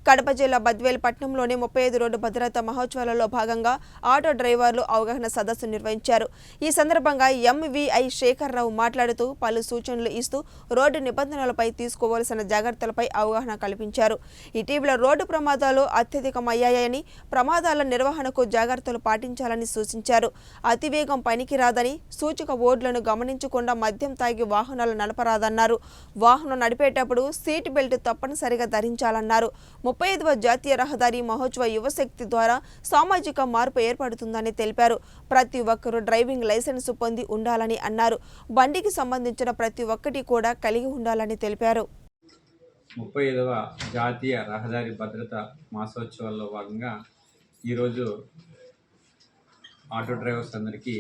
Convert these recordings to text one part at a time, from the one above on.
కడప జిల్లా బద్వేల్ పట్టణంలోని 35 రోడ్డు భద్రతా మహోత్సవాలలో భాగంగా ఆటో డ్రైవర్లు అవగాహన సదస్సు నిర్వహించారు. ఈ సందర్భంగా ఎంవీఐ శేఖర్రావు మాట్లాడుతూ పలు సూచనలు ఇస్తూ రోడ్డు నిబంధనలపై తీసుకోవాల్సిన జాగ్రత్తలపై అవగాహన కల్పించారు. ఇటీవల రోడ్డు ప్రమాదాలు అత్యధికమయ్యాయని, ప్రమాదాల నిర్వహణకు జాగ్రత్తలు పాటించాలని సూచించారు. అతివేగం పనికిరాదని, సూచక బోర్డులను గమనించకుండా మద్యం తాగి వాహనాలు నడపరాదన్నారు. వాహనం నడిపేటప్పుడు సీట్ బెల్ట్ తప్పనిసరిగా ధరించాలన్నారు. 35వ జాతీయ రహదారి మహోత్సవ యువశక్తి ద్వారా సామాజిక మార్పు ఏర్పడుతుందని తెలిపారు. ప్రతి ఒక్కరూ డ్రైవింగ్ లైసెన్స్ పొంది ఉండాలని అన్నారు. బండికి సంబంధించిన ప్రతి ఒక్కటి కూడా కలిగి ఉండాలని తెలిపారు. 35వ జాతీయ రహదారి భద్రత మాసోత్సవాల్లో భాగంగా ఈరోజు ఆటో డ్రైవర్స్ అందరికీ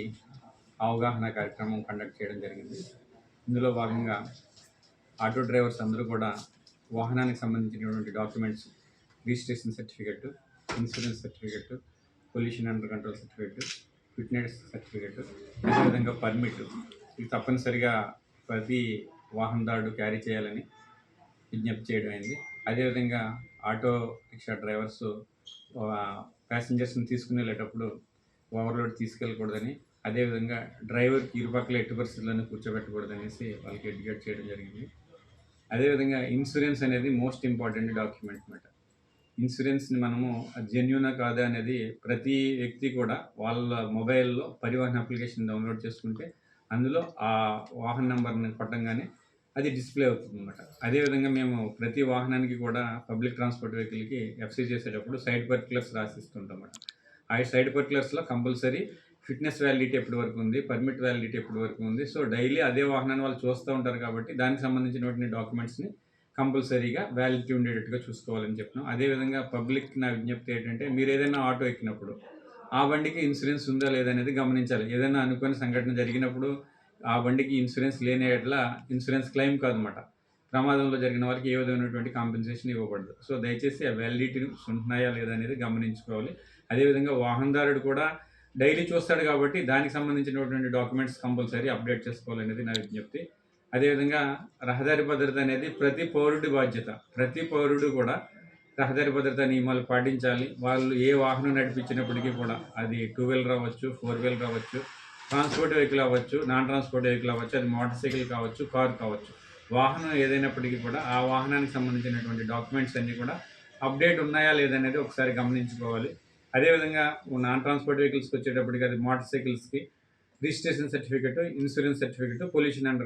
అవగాహన కార్యక్రమం కండక్ట్ చేయడం జరిగింది. ఇందులో భాగంగా ఆటో డ్రైవర్స్ అందరూ కూడా వాహనానికి సంబంధించినటువంటి documents, registration certificate, insurance certificate, pollution under control certificate, fitness certificate, అదేవిధంగా పర్మిట్ ఇది తప్పనిసరిగా ప్రతి వాహనదారుడు క్యారీ చేయాలని విజ్ఞప్తి చేయడం అయింది. అదేవిధంగా ఆటో రిక్షా డ్రైవర్స్ ప్యాసింజర్స్ని తీసుకుని వెళ్ళేటప్పుడు ఓవర్లోడ్ తీసుకెళ్ళకూడదని, అదేవిధంగా డ్రైవర్కి ఇరుపక్కల ఎట్టి పరిస్థితులను కూర్చోబెట్టకూడదనేసి వాళ్ళకి ఎడ్యుకేట్ చేయడం జరిగింది. అదేవిధంగా ఇన్సూరెన్స్ అనేది మోస్ట్ ఇంపార్టెంట్ డాక్యుమెంట్ అన్నమాట. ఇన్సూరెన్స్ని మనము జెన్యూనా కాదా అనేది ప్రతి వ్యక్తి కూడా వాళ్ళ మొబైల్లో పరివాహన్ అప్లికేషన్ డౌన్లోడ్ చేసుకుంటే అందులో ఆ వాహన నెంబర్ని కొట్టంగానే అది డిస్ప్లే అవుతుంది అన్నమాట. అదేవిధంగా మేము ప్రతి వాహనానికి కూడా పబ్లిక్ ట్రాన్స్పోర్ట్ వెహికల్కి ఎఫ్సీ చేసేటప్పుడు సైడ్ పర్టికులర్స్ రాసిస్తుంటాం అన్నమాట. ఆ సైడ్ పర్టికులర్స్లో కంపల్సరీ ఫిట్నెస్ వ్యాలిడిటీ ఎప్పటి వరకు ఉంది, పర్మిట్ వ్యాలిడిటీ ఎప్పటి వరకు ఉంది. సో డైలీ అదే వాహనాన్ని వాళ్ళు చూస్తూ ఉంటారు కాబట్టి దానికి సంబంధించినటువంటి డాక్యుమెంట్స్ని కంపల్సరీగా వ్యాలిడిటీ ఉండేటట్టుగా చూసుకోవాలని చెప్పినాం. అదేవిధంగా పబ్లిక్ నా విజ్ఞప్తి ఏంటంటే, మీరు ఏదైనా ఆటో ఎక్కినప్పుడు ఆ బండికి ఇన్సూరెన్స్ ఉందా లేదనేది గమనించాలి. ఏదైనా అనుకోని సంఘటన జరిగినప్పుడు ఆ బండికి ఇన్సూరెన్స్ లేని ఎట్లా ఇన్సూరెన్స్ క్లెయిమ్ కాదన్నమాట. ప్రమాదంలో జరిగిన వారికి ఏ విధమైనటువంటి కాంపెన్సేషన్ ఇవ్వబడదు. సో దయచేసి ఆ వ్యాలిడిటీ ఉంటున్నాయా లేదా అనేది గమనించుకోవాలి. అదేవిధంగా వాహనదారుడు కూడా డైలీ చూస్తాడు కాబట్టి దానికి సంబంధించినటువంటి డాక్యుమెంట్స్ కంపల్సరీ అప్డేట్ చేసుకోవాలనేది నా విజ్ఞప్తి. అదేవిధంగా రహదారి భద్రత అనేది ప్రతి పౌరుడి బాధ్యత. ప్రతి పౌరుడు కూడా రహదారి భద్రతా నియమాలు పాటించాలి. వాళ్ళు ఏ వాహనం నడిపించినప్పటికీ కూడా అది 2 వీలర్ అవ్వచ్చు, 4 వీలర్ అవ్వచ్చు, ట్రాన్స్పోర్ట్ వెహికల్ అవ్వచ్చు, నాన్ ట్రాన్స్పోర్ట్ వెహికల్ అవ్వచ్చు, అది మోటార్ సైకిల్ కావచ్చు, కారు కావచ్చు, వాహనం ఏదైనప్పటికీ కూడా ఆ వాహనానికి సంబంధించినటువంటి డాక్యుమెంట్స్ అన్నీ కూడా అప్డేట్ ఉన్నాయా లేదనేది ఒకసారి గమనించుకోవాలి. అదేవిధంగా నాన్ ట్రాన్స్పోర్ట్ వెహికల్స్కి వచ్చేటప్పటికి అది మోటార్ సైకిల్స్కి registration certificate, insurance certificate, pollution under